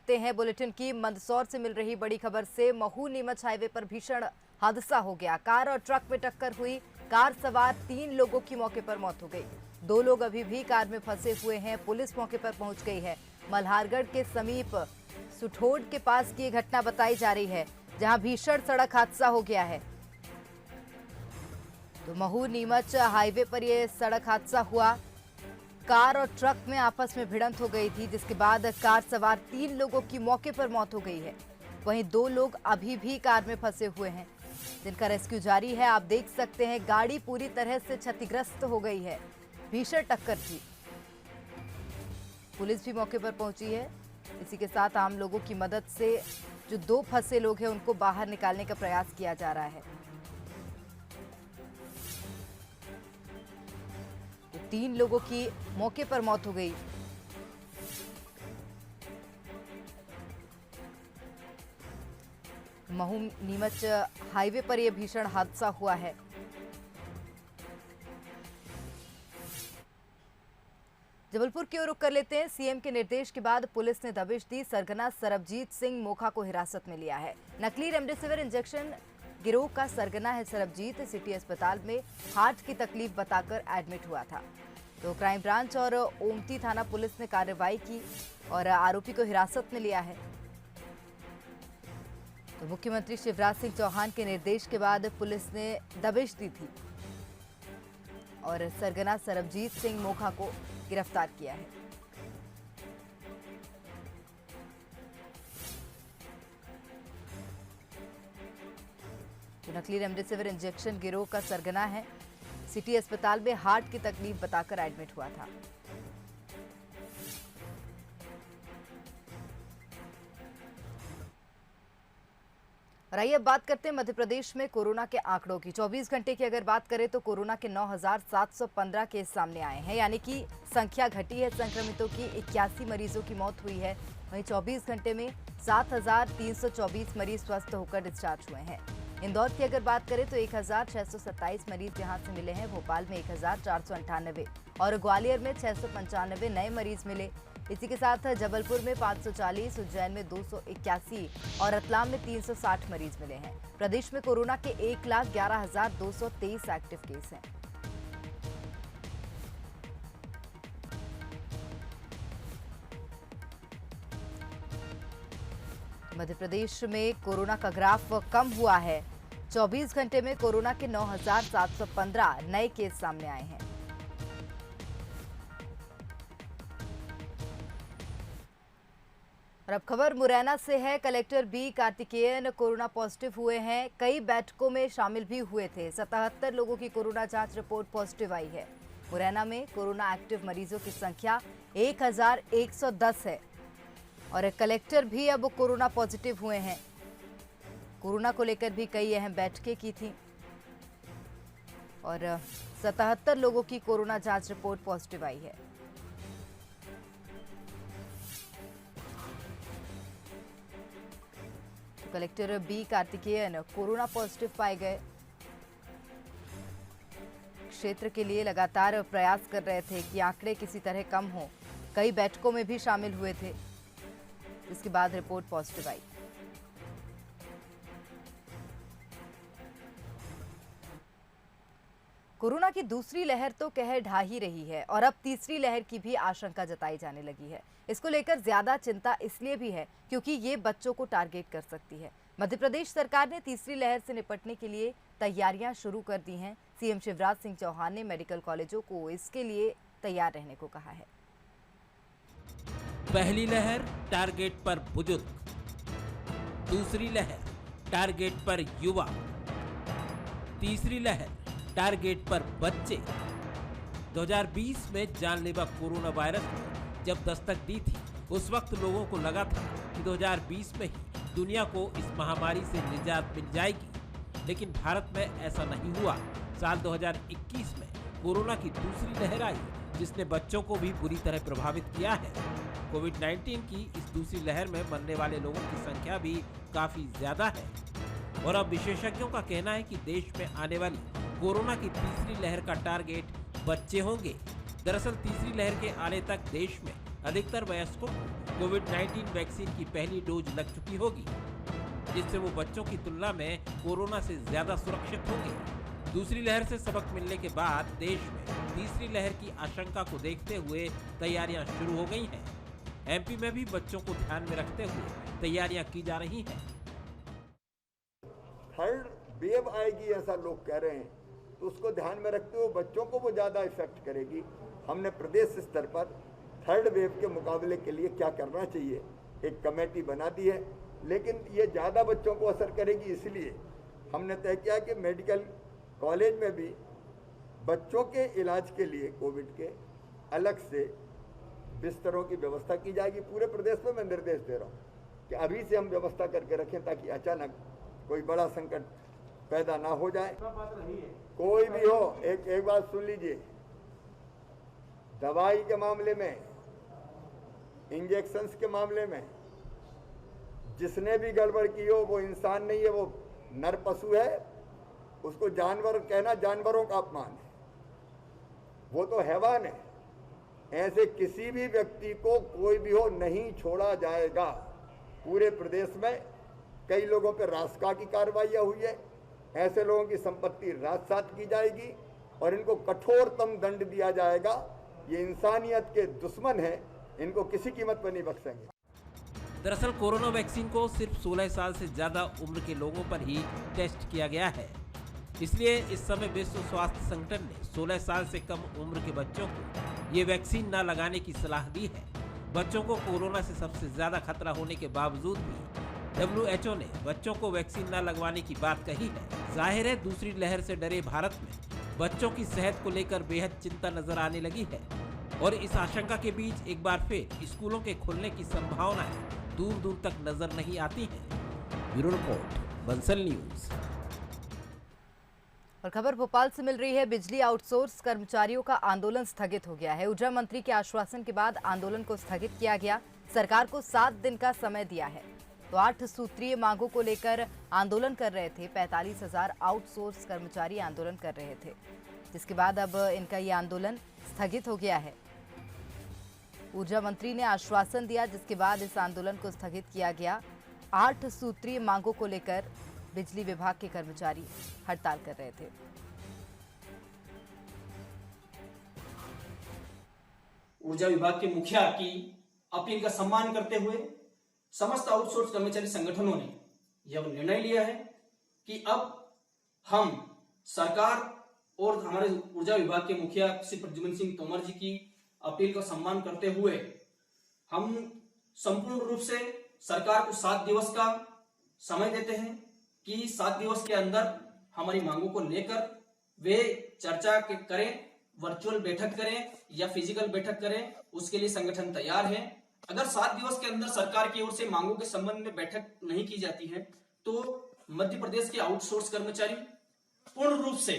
करते हैं बुलेटिन की। मंदसौर से मिल रही बड़ी खबर से महू नीमच हाईवे पर भीषण हादसा हो गया। कार और ट्रक में टक्कर हुई। कार सवार 3 लोगों की मौके पर मौत हो गई। 2 लोग अभी भी कार में फंसे हुए हैं। पुलिस मौके पर पहुंच गई है। मल्हारगढ़ के समीप सुठोड के पास की घटना बताई जा रही है, जहां भीषण सड़क हादसा हो गया है। तो महू नीमच हाईवे पर यह सड़क हादसा हुआ। कार और ट्रक में आपस में भिड़ंत हो गई थी, जिसके बाद कार सवार 3 लोगों की मौके पर मौत हो गई है। वहीं 2 लोग अभी भी कार में फंसे हुए हैं, जिनका रेस्क्यू जारी है। आप देख सकते हैं गाड़ी पूरी तरह से क्षतिग्रस्त हो गई है। भीषण टक्कर थी। पुलिस भी मौके पर पहुंची है। इसी के साथ आम लोगों की मदद से जो 2 फंसे लोग हैं उनको बाहर निकालने का प्रयास किया जा रहा है। तो 3 लोगों की मौके पर मौत हो गई। महू नीमच हाईवे पर यह भीषण हादसा हुआ है। जबलपुर की ओर रुख कर लेते हैं। सीएम के निर्देश के बाद पुलिस ने दबिश दी। सरगना सरबजीत सिंह मोखा को हिरासत में लिया है। नकली रेमडेसिविर इंजेक्शन गिरोह का सरगना है सरबजीत। सिटी अस्पताल में हार्ट की तकलीफ बताकर एडमिट हुआ था। तो क्राइम ब्रांच और ओमती थाना पुलिस ने कार्रवाई की और आरोपी को हिरासत में लिया है। तो मुख्यमंत्री शिवराज सिंह चौहान के निर्देश के बाद पुलिस ने दबिश दी थी और सरगना सरबजीत सिंह मोखा को गिरफ्तार किया है। तो नकली रेमडेसिविर इंजेक्शन गिरोह का सरगना है। सिटी अस्पताल में हार्ट की तकलीफ बताकर एडमिट हुआ था। और आइए अब बात करते हैं मध्य प्रदेश में कोरोना के आंकड़ों की। 24 घंटे की अगर बात करें तो कोरोना के 9,715 केस सामने आए हैं, यानी कि संख्या घटी है। संक्रमितों की 81 मरीजों की मौत हुई है। वहीं 24 घंटे में 7,324 मरीज स्वस्थ होकर डिस्चार्ज हुए हैं। इंदौर की अगर बात करें तो 1,627 मरीज यहां से मिले हैं। भोपाल में 1,498 और ग्वालियर में 695 नए मरीज मिले। इसी के साथ जबलपुर में 540, उज्जैन में 281 और रतलाम में 360 मरीज मिले हैं। प्रदेश में कोरोना के 1,11,223 एक्टिव केस हैं। मध्य प्रदेश में कोरोना का ग्राफ कम हुआ है। 24 घंटे में कोरोना के 9,715 नए केस सामने आए हैं। और अब खबर मुरैना से है। Collector B Karthikeyan corona positive हुए हैं। कई बैठकों में शामिल भी हुए थे। 77 लोगों की कोरोना जांच रिपोर्ट पॉजिटिव आई है। मुरैना में कोरोना एक्टिव मरीजों की संख्या 1,110 है और कलेक्टर भी अब कोरोना पॉजिटिव हुए हैं। कोरोना को लेकर भी कई अहम बैठकें की थी और 77 लोगों की कोरोना जांच रिपोर्ट पॉजिटिव आई है। तो collector B Karthikeyan corona positive पाए गए। क्षेत्र के लिए लगातार प्रयास कर रहे थे कि आंकड़े किसी तरह कम हो। कई बैठकों में भी शामिल हुए थे, जिसके बाद रिपोर्ट पॉजिटिव आई। कोरोना की दूसरी लहर तो कहर ढा ही रही है और अब तीसरी लहर की भी आशंका जताई जाने लगी है। इसको लेकर ज्यादा चिंता इसलिए भी है क्योंकि ये बच्चों को टारगेट कर सकती है। मध्य प्रदेश सरकार ने तीसरी लहर से निपटने के लिए तैयारियां शुरू कर दी हैं। सीएम शिवराज सिंह चौहान ने मेडिकल कॉलेजों को इसके लिए तैयार रहने को कहा है। पहली लहर टारगेट पर बुजुर्ग, दूसरी लहर टारगेट पर युवा, तीसरी लहर टारगेट पर बच्चे। 2020 में जानलेवा कोरोना वायरस ने जब दस्तक दी थी, उस वक्त लोगों को लगा था कि 2020 में ही दुनिया को इस महामारी से निजात मिल जाएगी, लेकिन भारत में ऐसा नहीं हुआ। साल 2021 में कोरोना की दूसरी लहर आई, जिसने बच्चों को भी बुरी तरह प्रभावित किया है। कोविड-19 की इस दूसरी लहर में मरने वाले लोगों की संख्या भी काफी ज्यादा है और अब विशेषज्ञों का कहना है कि देश में आने वाली कोरोना की तीसरी लहर का टारगेट बच्चे होंगे। दरअसल तीसरी लहर के आने तक देश में अधिकतर वयस्कों को कोविड-19 वैक्सीन की पहली डोज लग चुकी होगी, जिससे वो बच्चों की तुलना में कोरोना से ज्यादा सुरक्षित होंगे। दूसरी लहर से सबक मिलने के बाद देश में तीसरी लहर की आशंका को देखते हुए तैयारियां शुरू हो गई हैं। एमपी में भी बच्चों को ध्यान में रखते हुए तैयारियां की जा रही हैं। थर्ड वेव आएगी ऐसा लोग कह रहे हैं, तो उसको ध्यान में रखते हुए बच्चों को वो ज़्यादा इफेक्ट करेगी। हमने प्रदेश स्तर पर थर्ड वेव के मुकाबले के लिए क्या करना चाहिए एक कमेटी बना दी है, लेकिन ये ज़्यादा बच्चों को असर करेगी, इसलिए हमने तय किया कि मेडिकल कॉलेज में भी बच्चों के इलाज के लिए कोविड के अलग से बिस्तरों की व्यवस्था की जाएगी। पूरे प्रदेश में मैं निर्देश दे रहा हूँ कि अभी से हम व्यवस्था करके रखें, ताकि अचानक कोई बड़ा संकट पैदा ना हो जाए। कोई भी हो, एक बात सुन लीजिए, दवाई के मामले में, इंजेक्शंस के मामले में जिसने भी गड़बड़ की हो वो इंसान नहीं है, वो नर पशु है। उसको जानवर कहना जानवरों का अपमान है, वो तो हैवान है। ऐसे किसी भी व्यक्ति को कोई भी हो नहीं छोड़ा जाएगा। पूरे प्रदेश में कई लोगों पर रासका की कार्रवाइयां हुई है, ऐसे लोगों की संपत्ति राजसात की जाएगी और इनको कठोरतम दंड दिया जाएगा। ये इंसानियत के दुश्मन हैं, इनको किसी कीमत पर नहीं बख्शेंगे। दरअसल कोरोना वैक्सीन को सिर्फ 16 साल से ज्यादा उम्र के लोगों पर ही टेस्ट किया गया है। इसलिए इस समय विश्व स्वास्थ्य संगठन ने 16 साल से कम उम्र के बच्चों को ये वैक्सीन न लगाने की सलाह दी है। बच्चों को कोरोना से सबसे ज्यादा खतरा होने के बावजूद भी WHO ने बच्चों को वैक्सीन न लगवाने की बात कही है। जाहिर है दूसरी लहर से डरे भारत में बच्चों की सेहत को लेकर बेहद चिंता नजर आने लगी है और इस आशंका के बीच एक बार फिर स्कूलों के खुलने की संभावनाएं दूर दूर तक नजर नहीं आती हैं। Bureau report, Bansal news. और खबर भोपाल से मिल रही है। बिजली आउटसोर्स कर्मचारियों का आंदोलन स्थगित हो गया है। ऊर्जा मंत्री के आश्वासन के बाद आंदोलन को स्थगित किया गया। सरकार को 7 दिन का समय दिया है। तो 8 सूत्रीय मांगों को लेकर आंदोलन कर रहे थे। 45,000 आउटसोर्स कर्मचारी आंदोलन कर रहे थे, जिसके बाद अब इनका ये आंदोलन स्थगित हो गया है। ऊर्जा मंत्री ने आश्वासन दिया, जिसके बाद इस आंदोलन को स्थगित किया गया। 8 सूत्रीय मांगों को लेकर बिजली विभाग के कर्मचारी हड़ताल कर रहे थे। ऊर्जा विभाग के मुखिया की अपील का सम्मान करते हुए समस्त आउटसोर्स कर्मचारी संगठनों ने यह निर्णय लिया है कि अब हम सरकार और हमारे ऊर्जा विभाग के मुखिया श्री प्रद्युम्न सिंह तोमर जी की अपील का सम्मान करते हुए हम संपूर्ण रूप से सरकार को 7 दिवस का समय देते हैं कि 7 दिवस के अंदर हमारी मांगों को लेकर वे चर्चा करें, वर्चुअल बैठक करें या फिजिकल बैठक करें, उसके लिए संगठन तैयार है। अगर 7 दिवस के अंदर सरकार की ओर से मांगों के संबंध में बैठक नहीं की जाती है तो मध्य प्रदेश के आउटसोर्स कर्मचारी पूर्ण रूप से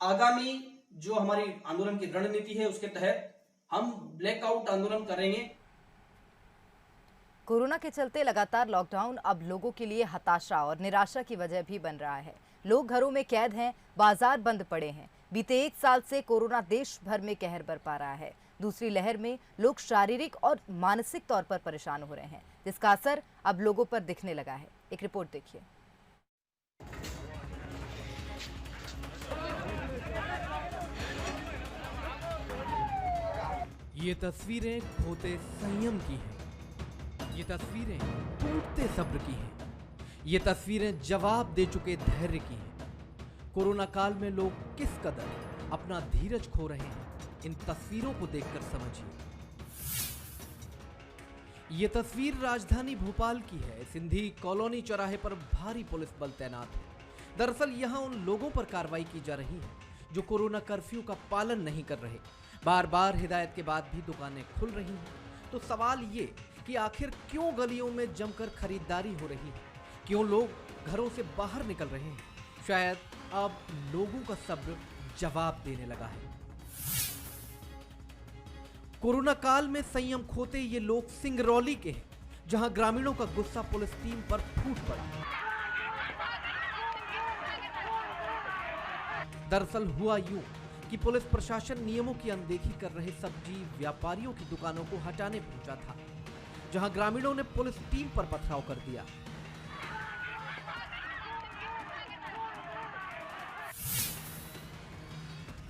आगामी जो हमारी आंदोलन की रणनीति है उसके तहत हम ब्लैकआउट आंदोलन करेंगे। कोरोना के चलते लगातार लॉकडाउन अब लोगों के लिए हताशा और निराशा की वजह भी बन रहा है। लोग घरों में कैद हैं, बाजार बंद पड़े हैं। बीते 1 साल से कोरोना देश भर में कहर बरपा रहा है। दूसरी लहर में लोग शारीरिक और मानसिक तौर पर परेशान हो रहे हैं, जिसका असर अब लोगों पर दिखने लगा है। एक रिपोर्ट देखिए। ये तस्वीरें खोते संयम की हैं। ये तस्वीरें टूटते सब्र की हैं। ये तस्वीरें जवाब दे चुके धैर्य की हैं। कोरोना काल में लोग किस कदर अपना धीरज खो रहे हैं, इन तस्वीरों को देखकर समझिए। ये तस्वीर राजधानी भोपाल की है। सिंधी कॉलोनी चौराहे पर भारी पुलिस बल तैनात है। दरअसल यहां उन लोगों पर कार्रवाई की जा रही है जो कोरोना कर्फ्यू का पालन नहीं कर रहे। बार बार हिदायत के बाद भी दुकानें खुल रही हैं। तो सवाल ये कि आखिर क्यों गलियों में जमकर खरीदारी हो रही है, क्यों लोग घरों से बाहर निकल रहे हैं? शायद अब लोगों का सब्र जवाब देने लगा है। कोरोना काल में संयम खोते ये लोग सिंगरौली के हैं, जहां ग्रामीणों का गुस्सा पुलिस टीम पर फूट पड़ा। दरअसल हुआ यूं कि पुलिस प्रशासन नियमों की अनदेखी कर रहे सब्जी व्यापारियों की दुकानों को हटाने पहुंचा था। जहां ग्रामीणों ने पुलिस टीम पर पथराव कर दिया।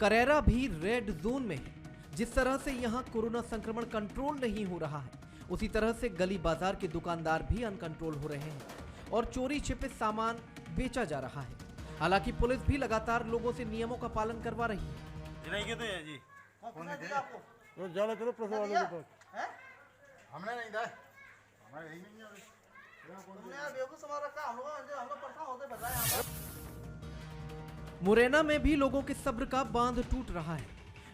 करेरा भी रेड जोन में है। जिस तरह से यहां कोरोना संक्रमण कंट्रोल नहीं हो रहा है, उसी तरह से गली बाजार के दुकानदार भी अनकंट्रोल हो रहे हैं और चोरी छिपे सामान बेचा जा रहा है। हालांकि पुलिस भी लगातार लोगों से नियमों का पालन करवा रही है। हमने नहीं था, हमारे यही नहीं है। मुरैना में भी लोगों के सब्र का बांध टूट रहा है।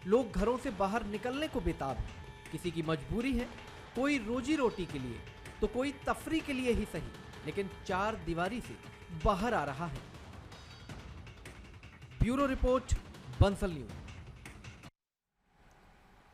लोग घरों से बाहर निकलने को बेताब है। किसी की मजबूरी है, कोई रोजी रोटी के लिए तो कोई तफरी के लिए ही सही, लेकिन चार दीवारी से बाहर आ रहा है। Bureau report, Bansal news.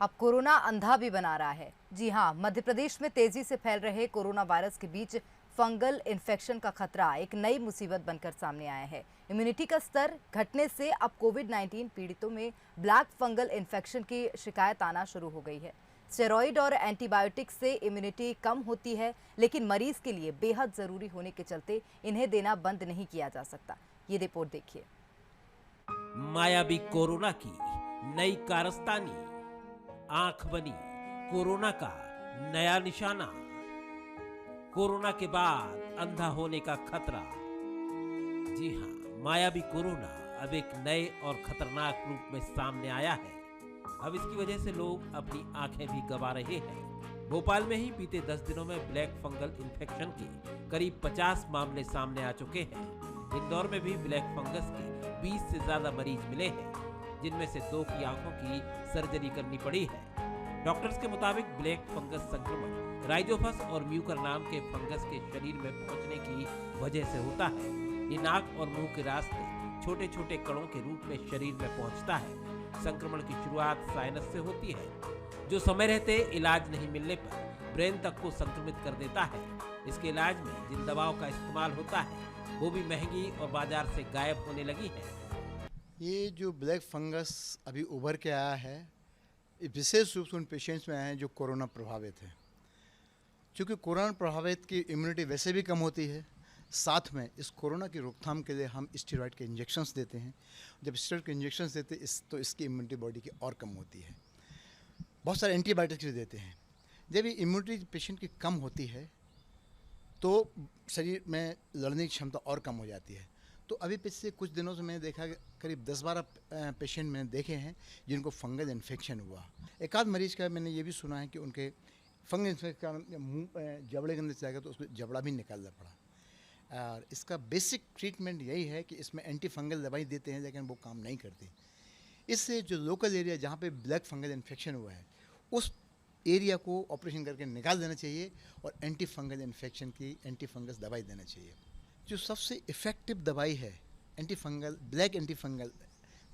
अब कोरोना अंधा भी बना रहा है। जी हां, मध्य प्रदेश में तेजी से फैल रहे कोरोना वायरस के बीच फंगल इन्फेक्शन का खतरा एक नई मुसीबत बनकर सामने आया है। इम्यूनिटी का स्तर घटने से अब कोविड-19 पीड़ितों में ब्लैक फंगल इन्फेक्शन की शिकायत आना शुरू हो गई है। स्टेरॉइड और एंटीबायोटिक से इम्यूनिटी कम होती है, लेकिन मरीज के लिए बेहद जरूरी होने के चलते इन्हें देना बंद नहीं किया जा सकता। ये रिपोर्ट देखिए। मायावी कोरोना की नई कारस्तानी, आंख बनी कोरोना का नया निशाना, कोरोना के बाद अंधा होने का खतरा। जी हां, मायावी कोरोना अब एक नए और खतरनाक रूप में सामने आया है। अब इसकी वजह से लोग अपनी आंखें भी गंवा रहे हैं। भोपाल में ही बीते 10 दिनों में ब्लैक फंगल इन्फेक्शन के करीब 50 मामले सामने आ चुके हैं। इंदौर में भी ब्लैक फंगस के 20 से ज्यादा मरीज मिले हैं, जिनमें से 2 की आंखों की सर्जरी करनी पड़ी है। डॉक्टर्स के मुताबिक ब्लैक फंगस संक्रमण राइजोफस और म्यूकर नाम के फंगस के शरीर में पहुंचने की वजह से होता है। ये नाक और मुंह के रास्ते छोटे छोटे कणों के रूप में शरीर में पहुंचता है। संक्रमण की शुरुआत साइनस से होती है, जो समय रहते इलाज नहीं मिलने पर ब्रेन तक को संक्रमित कर देता है। इसके इलाज में जिन दवाओं का इस्तेमाल होता है वो भी महंगी और बाजार से गायब होने लगी है। ये जो ब्लैक फंगस अभी उभर के आया है, विशेष रूप से उन पेशेंट्स में आए हैं जो कोरोना प्रभावित हैं। क्योंकि कोरोना प्रभावित की इम्यूनिटी वैसे भी कम होती है, साथ में इस कोरोना की रोकथाम के लिए हम स्टेरॉइड के इंजेक्शंस देते हैं। जब स्टेरॉइड के इंजेक्शंस देते हैं तो इसकी इम्यूनिटी बॉडी की और कम होती है। बहुत सारे एंटीबायोटिक्स भी देते हैं। जब ये इम्यूनिटी पेशेंट की कम होती है तो शरीर में लड़ने की क्षमता और कम हो जाती है। तो अभी पिछले कुछ दिनों से मैंने देखा कि करीब 10-12 पेशेंट मैंने देखे हैं जिनको फंगल इन्फेक्शन हुआ। एक आध मरीज का मैंने ये भी सुना है कि उनके फंगल इन्फेक्शन के मुँह जबड़े के अंदर चला गया तो उसको जबड़ा भी निकालना पड़ा। और इसका बेसिक ट्रीटमेंट यही है कि इसमें एंटी फंगल दवाई देते हैं, लेकिन वो काम नहीं करती। इससे जो लोकल एरिया जहाँ पे ब्लैक फंगल इन्फेक्शन हुआ है उस एरिया को ऑपरेशन करके निकाल देना चाहिए और एंटी फंगल इन्फेक्शन की एंटी फंगस दवाई देना चाहिए। जो सबसे इफ़ेक्टिव दवाई है anti fungal, black anti fungal,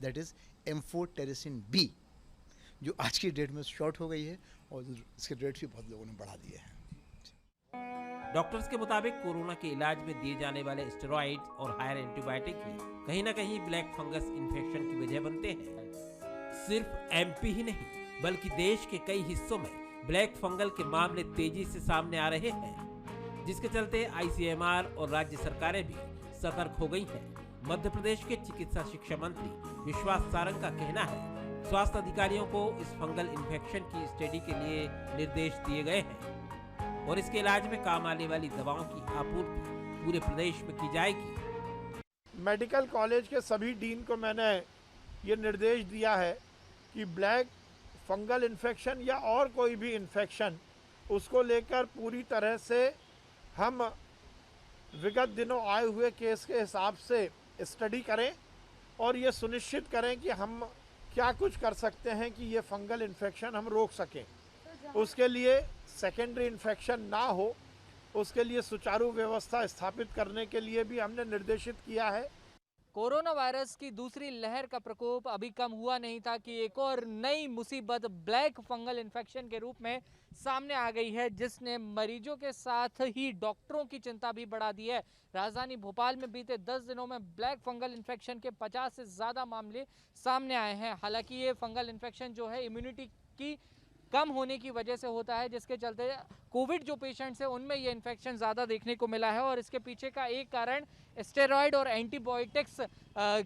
that is amphotericin B, जो आज की डेट में शॉर्ट हो गई है और इसके रेट भी बहुत लोगों ने बढ़ा दिए हैं। डॉक्टर्स के मुताबिक कोरोना के इलाज में दिए जाने वाले स्टेरॉइड्स और हायर एंटीबायोटिक भी कहीं ना कहीं ब्लैक फंगस इन्फेक्शन की वजह बनते हैं। सिर्फ एमपी ही नहीं बल्कि देश के कई हिस्सों में ब्लैक फंगल के मामले तेजी से सामने आ रहे हैं, जिसके चलते आईसीएमआर और राज्य सरकारें भी सतर्क हो गई हैं। मध्य प्रदेश के चिकित्सा शिक्षा मंत्री विश्वास सारंग का कहना है स्वास्थ्य अधिकारियों को इस फंगल इन्फेक्शन की स्टडी के लिए निर्देश दिए गए हैं और इसके इलाज में काम आने वाली दवाओं की आपूर्ति पूरे प्रदेश में की जाएगी। मेडिकल कॉलेज के सभी डीन को मैंने ये निर्देश दिया है कि ब्लैक फंगल इन्फेक्शन या और कोई भी इन्फेक्शन उसको लेकर पूरी तरह से हम विगत दिनों आए हुए केस के हिसाब से स्टडी करें और ये सुनिश्चित करें कि हम क्या कुछ कर सकते हैं कि ये फंगल इन्फेक्शन हम रोक सकें। उसके लिए सेकेंडरी इन्फेक्शन ना हो, उसके लिए सुचारू व्यवस्था स्थापित करने के लिए भी हमने निर्देशित किया है। कोरोना वायरस की दूसरी लहर का प्रकोप अभी कम हुआ नहीं था कि एक और नई मुसीबत ब्लैक फंगल इन्फेक्शन के रूप में सामने आ गई है, जिसने मरीजों के साथ ही डॉक्टरों की चिंता भी बढ़ा दी है। राजधानी भोपाल में बीते 10 दिनों में ब्लैक फंगल इन्फेक्शन के 50 से ज़्यादा मामले सामने आए हैं। हालांकि ये फंगल इन्फेक्शन जो है इम्यूनिटी की कम होने की वजह से होता है, जिसके चलते कोविड जो पेशेंट्स हैं उनमें ये इन्फेक्शन ज़्यादा देखने को मिला है। और इसके पीछे का एक कारण स्टेरॉयड और एंटीबायोटिक्स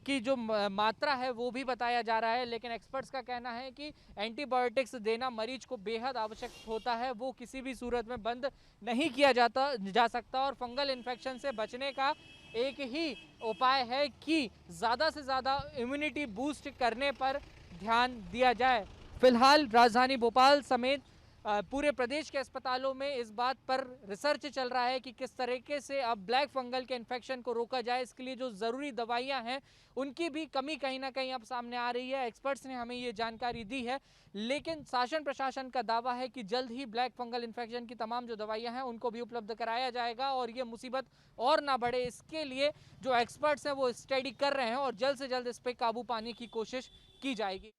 की जो मात्रा है वो भी बताया जा रहा है। लेकिन एक्सपर्ट्स का कहना है कि एंटीबायोटिक्स देना मरीज को बेहद आवश्यक होता है, वो किसी भी सूरत में बंद नहीं किया जा सकता। और फंगल इन्फेक्शन से बचने का एक ही उपाय है कि ज़्यादा से ज़्यादा इम्यूनिटी बूस्ट करने पर ध्यान दिया जाए। फिलहाल राजधानी भोपाल समेत पूरे प्रदेश के अस्पतालों में इस बात पर रिसर्च चल रहा है कि किस तरीके से अब ब्लैक फंगल के इन्फेक्शन को रोका जाए। इसके लिए जो ज़रूरी दवाइयां हैं उनकी भी कमी कहीं ना कहीं अब सामने आ रही है। एक्सपर्ट्स ने हमें ये जानकारी दी है, लेकिन शासन प्रशासन का दावा है कि जल्द ही ब्लैक फंगल इन्फेक्शन की तमाम जो दवाइयां हैं उनको भी उपलब्ध कराया जाएगा और ये मुसीबत और ना बढ़े, इसके लिए जो एक्सपर्ट्स हैं वो स्टडी कर रहे हैं और जल्द से जल्द इस पर काबू पाने की कोशिश की जाएगी।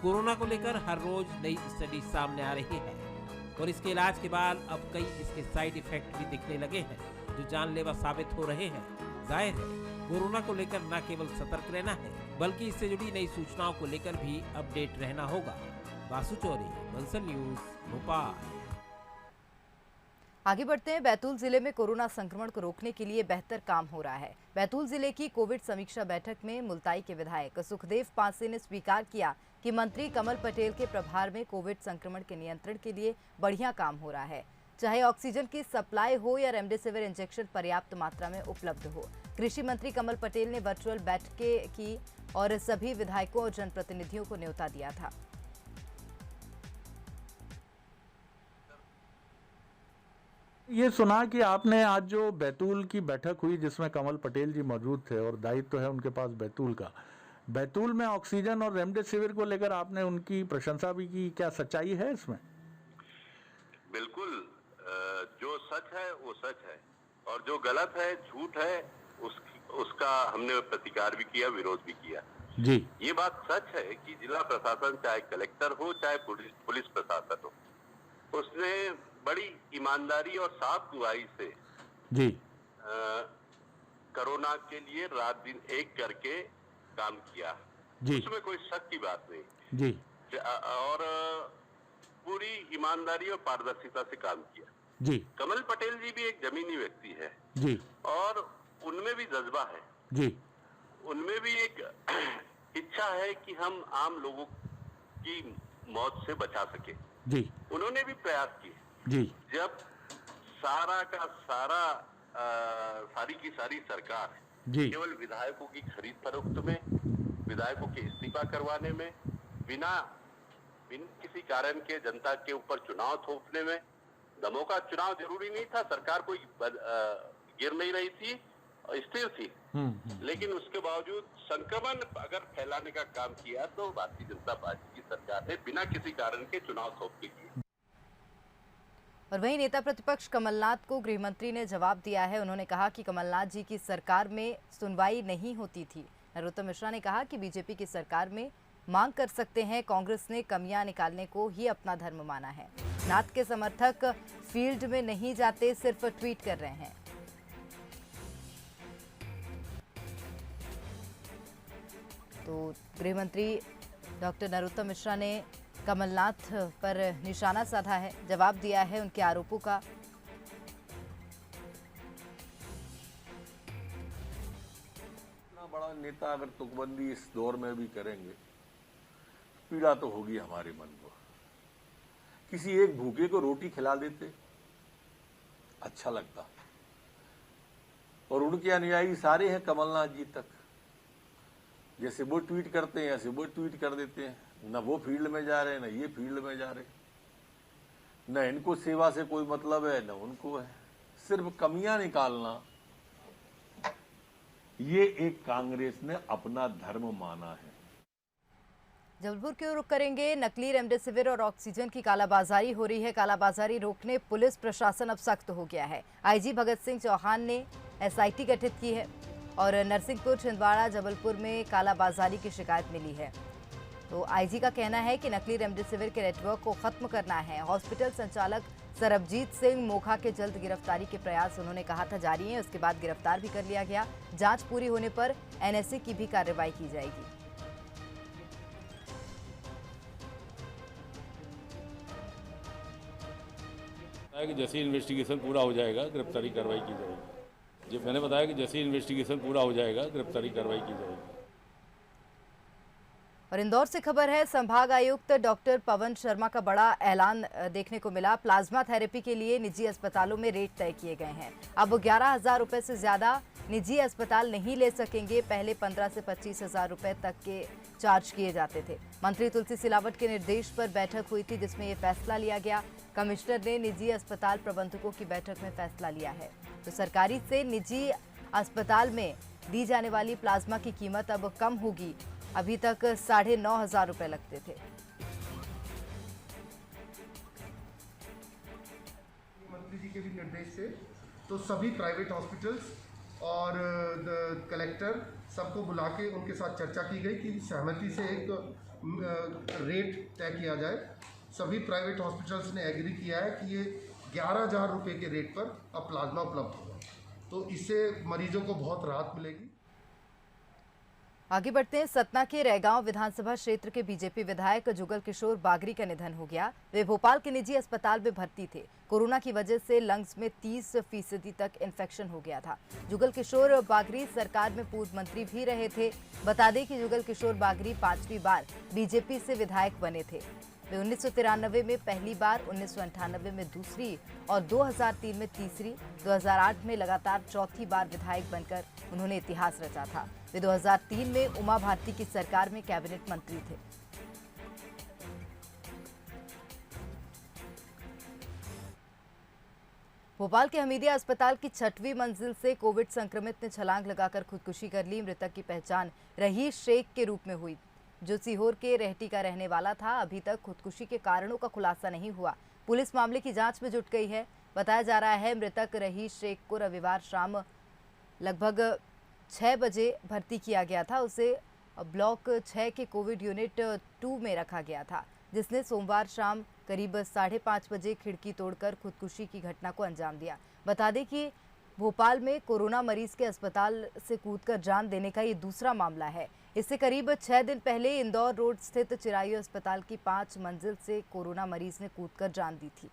कोरोना को लेकर हर रोज नई स्टडी सामने आ रही है और इसके इलाज के बाद अब कई इसके साइड इफेक्ट भी दिखने लगे हैं जो जानलेवा साबित हो रहे हैं। जाहिर है कोरोना को लेकर न केवल सतर्क रहना है बल्कि इससे जुड़ी नई सूचनाओं को लेकर भी अपडेट रहना होगा। वासु चौरी, बंसल न्यूज, भोपाल। आगे बढ़ते हैं। बैतूल जिले में कोरोना संक्रमण को रोकने के लिए बेहतर काम हो रहा है। बैतूल जिले की कोविड समीक्षा बैठक में मुल्ताई के विधायक सुखदेव पांसे ने स्वीकार किया कि मंत्री कमल पटेल के प्रभार में कोविड संक्रमण के नियंत्रण के लिए बढ़िया काम हो रहा है, चाहे ऑक्सीजन की सप्लाई हो या रेमडेसिविर इंजेक्शन पर्याप्त मात्रा में उपलब्ध हो। कृषि मंत्री कमल पटेल ने वर्चुअल बैठकें की और सभी विधायकों और जनप्रतिनिधियों को न्योता दिया था। ये सुना कि आपने आज जो बैतूल की बैठक हुई जिसमें कमल पटेल जी मौजूद थे और दायित्व है उनके पास बैतूल का, बैतूल में ऑक्सीजन और रेमडेसिविर को लेकर आपने उनकी प्रशंसा भी की, क्या सच्चाई है इसमें? बिल्कुल, जो सच है वो सच है और जो गलत है, झूठ है, उसका हमने प्रतिकार भी किया, विरोध भी किया जी। ये बात सच है कि जिला प्रशासन चाहे कलेक्टर हो चाहे पुलिस प्रशासन हो, उसने बड़ी ईमानदारी और साफ दुआई से जी कोरोना के लिए रात दिन एक करके काम किया जी। उसमें कोई शक की बात नहीं जी। और पूरी ईमानदारी और पारदर्शिता से काम किया जी। कमल पटेल जी भी एक जमीनी व्यक्ति है जी और उनमें भी जज्बा है जी। उनमें भी एक इच्छा है कि हम आम लोगों की मौत से बचा सके जी। उन्होंने भी प्रयास किए जी। जब सारा का सारा सारी की सारी सरकार जी। केवल विधायकों की खरीद फरोख्त में, विधायकों के इस्तीफा करवाने में, बिना किसी कारण के जनता के ऊपर चुनाव थोपने में, दमों का चुनाव जरूरी नहीं था, सरकार कोई गिर नहीं रही थी, स्थिर थी, लेकिन उसके बावजूद संक्रमण अगर फैलाने का काम किया तो भारतीय जनता पार्टी की सरकार ने बिना किसी कारण के चुनाव थोप के किए। और वहीं नेता प्रतिपक्ष कमलनाथ को गृह मंत्री ने जवाब दिया है। उन्होंने कहा कि कमलनाथ जी की सरकार में सुनवाई नहीं होती थी। नरोत्तम मिश्रा ने कहा कि बीजेपी की सरकार में मांग कर सकते हैं, कांग्रेस ने कमियां निकालने को ही अपना धर्म माना है। नाथ के समर्थक फील्ड में नहीं जाते, सिर्फ ट्वीट कर रहे हैं। तो गृह मंत्री डॉक्टर नरोत्तम मिश्रा ने कमलनाथ पर निशाना साधा है, जवाब दिया है उनके आरोपों का। इतना बड़ा नेता अगर तुकबंदी इस दौर में भी करेंगे, पीड़ा तो होगी हमारे मन को। किसी एक भूखे को रोटी खिला देते अच्छा लगता। और उनके अनुयायी सारे हैं कमलनाथ जी तक, जैसे वो ट्वीट करते हैं ऐसे वो ट्वीट कर देते हैं। न वो फील्ड में जा रहे हैं, न ये फील्ड में जा रहे, न इनको सेवा से कोई मतलब है न उनको है, सिर्फ कमियां निकालना, ये एक कांग्रेस ने अपना धर्म माना है। जबलपुर की ओर रुख करेंगे। नकली रेमडेसिविर और ऑक्सीजन की कालाबाजारी हो रही है। कालाबाजारी रोकने पुलिस प्रशासन अब सख्त हो गया है। आईजी भगत सिंह चौहान ने एसआईटी गठित की है और नरसिंहपुर, छिंदवाड़ा, जबलपुर में कालाबाजारी की शिकायत मिली है। तो आईजी का कहना है कि नकली रेमडेसिविर के नेटवर्क को खत्म करना है। हॉस्पिटल संचालक सरबजीत सिंह मोखा के जल्द गिरफ्तारी के प्रयास उन्होंने कहा था जारी है। उसके बाद गिरफ्तार भी कर लिया गया। जांच पूरी होने पर एनएसए की भी कार्रवाई की जाएगी। कि जैसे इन्वेस्टिगेशन पूरा हो जाएगा गिरफ्तारी कार्रवाई की जाएगी। जो मैंने बताया कि जैसे इन्वेस्टिगेशन पूरा हो जाएगा गिरफ्तारी कार्रवाई की जाएगी। और इंदौर से खबर है, संभाग आयुक्त डॉक्टर पवन शर्मा का बड़ा ऐलान देखने को मिला। प्लाज्मा थेरेपी के लिए निजी अस्पतालों में रेट तय किए गए हैं। अब 11,000 रुपए से ज्यादा निजी अस्पताल नहीं ले सकेंगे। पहले 15 से 25,000 रुपए तक के चार्ज किए जाते थे। मंत्री तुलसी सिलावट के निर्देश पर बैठक हुई थी, जिसमें ये फैसला लिया गया। कमिश्नर ने निजी अस्पताल प्रबंधकों की बैठक में फैसला लिया है। तो सरकारी से निजी अस्पताल में दी जाने वाली प्लाज्मा की कीमत अब कम होगी। अभी तक 9,500 रुपए लगते थे। मंत्री जी के भी निर्देश से तो सभी प्राइवेट हॉस्पिटल्स और कलेक्टर सबको बुला के उनके साथ चर्चा की गई कि सहमति से एक रेट तय किया जाए। सभी प्राइवेट हॉस्पिटल्स ने एग्री किया है कि ये 11,000 रुपये के रेट पर अब प्लाज्मा उपलब्ध होगा, तो इससे मरीजों को बहुत राहत मिलेगी। आगे बढ़ते हैं। सतना के रैगांव विधानसभा क्षेत्र के बीजेपी विधायक जुगल किशोर बागरी का निधन हो गया। वे भोपाल के निजी अस्पताल में भर्ती थे। कोरोना की वजह से लंग्स में 30% तक इन्फेक्शन हो गया था। जुगल किशोर बागरी सरकार में पूर्व मंत्री भी रहे थे। बता दें कि जुगल किशोर बागरी 5वीं बार बीजेपी से विधायक बने थे। वे 1993 में पहली बार, 1998 में दूसरी और 2003 में तीसरी, 2008 में लगातार चौथी बार विधायक बनकर उन्होंने इतिहास रचा था। वे 2003 में उमा भारती की सरकार में कैबिनेट मंत्री थे। भोपाल के हमीदिया अस्पताल की 6वीं मंजिल से कोविड संक्रमित ने छलांग लगाकर खुदकुशी कर ली। मृतक की पहचान रहीश शेख के रूप में हुई, जो सीहोर के रेहटी का रहने वाला था। अभी तक खुदकुशी के कारणों का खुलासा नहीं हुआ। पुलिस मामले की जांच में जुट गई है। बताया जा रहा है मृतक रहीश शेख को रविवार शाम लगभग 6 बजे भर्ती किया गया था। उसे ब्लॉक 6 के कोविड यूनिट 2 में रखा गया था, जिसने सोमवार शाम करीब 5:30 बजे खिड़की तोड़कर खुदकुशी की घटना को अंजाम दिया। बता दें कि भोपाल में कोरोना मरीज के अस्पताल से कूदकर जान देने का ये दूसरा मामला है। इससे करीब 6 दिन पहले इंदौर रोड स्थित चिरायु अस्पताल की 5 मंजिल से कोरोना मरीज ने कूदकर जान दी थी।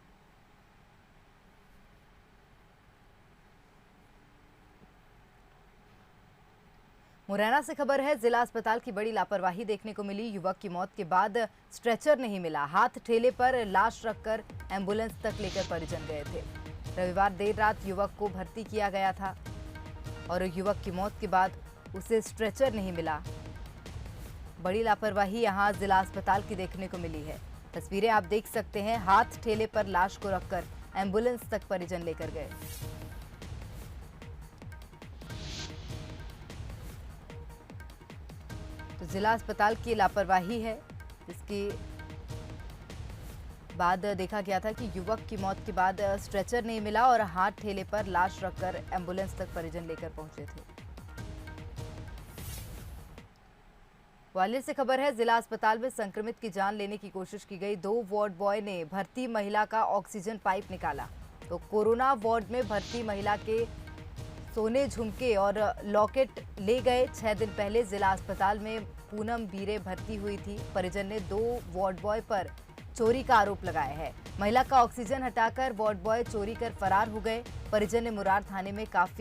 मुरैना से खबर है, जिला अस्पताल की बड़ी लापरवाही देखने को मिली। युवक की मौत के बाद स्ट्रेचर नहीं मिला। हाथ ठेले पर लाश रखकर एम्बुलेंस तक लेकर परिजन गए थे। रविवार देर रात युवक को भर्ती किया गया था और युवक की मौत के बाद उसे स्ट्रेचर नहीं मिला। बड़ी लापरवाही यहां जिला अस्पताल की देखने को मिली है। तस्वीरें आप देख सकते हैं। हाथ ठेले पर लाश को रखकर एम्बुलेंस तक परिजन लेकर गए। तो जिला अस्पताल की लापरवाही है, जिसके बाद देखा गया था कि युवक की मौत के बाद स्ट्रेचर नहीं मिला और हाथ ठेले पर लाश रखकर एम्बुलेंस तक परिजन लेकर पहुंचे थे। ग्वालियर से खबर है, जिला अस्पताल में संक्रमित की जान लेने की कोशिश की गई। 2 वार्ड बॉय ने भर्ती महिला का ऑक्सीजन पाइप निकाला। तो कोरोना वार्ड में भर्ती महिला के सोने, झुमके और लॉकेट ले गए। 6 दिन पहले जिला अस्पताल में पूनम बीरे भर्ती हुई थी। परिजन ने 2 वार्ड बॉय पर चोरी का आरोप लगाया है। महिला का ऑक्सीजन हटाकर वार्ड बॉय चोरी कर फरार हो गए। परिजन ने मुरार थाने में काफी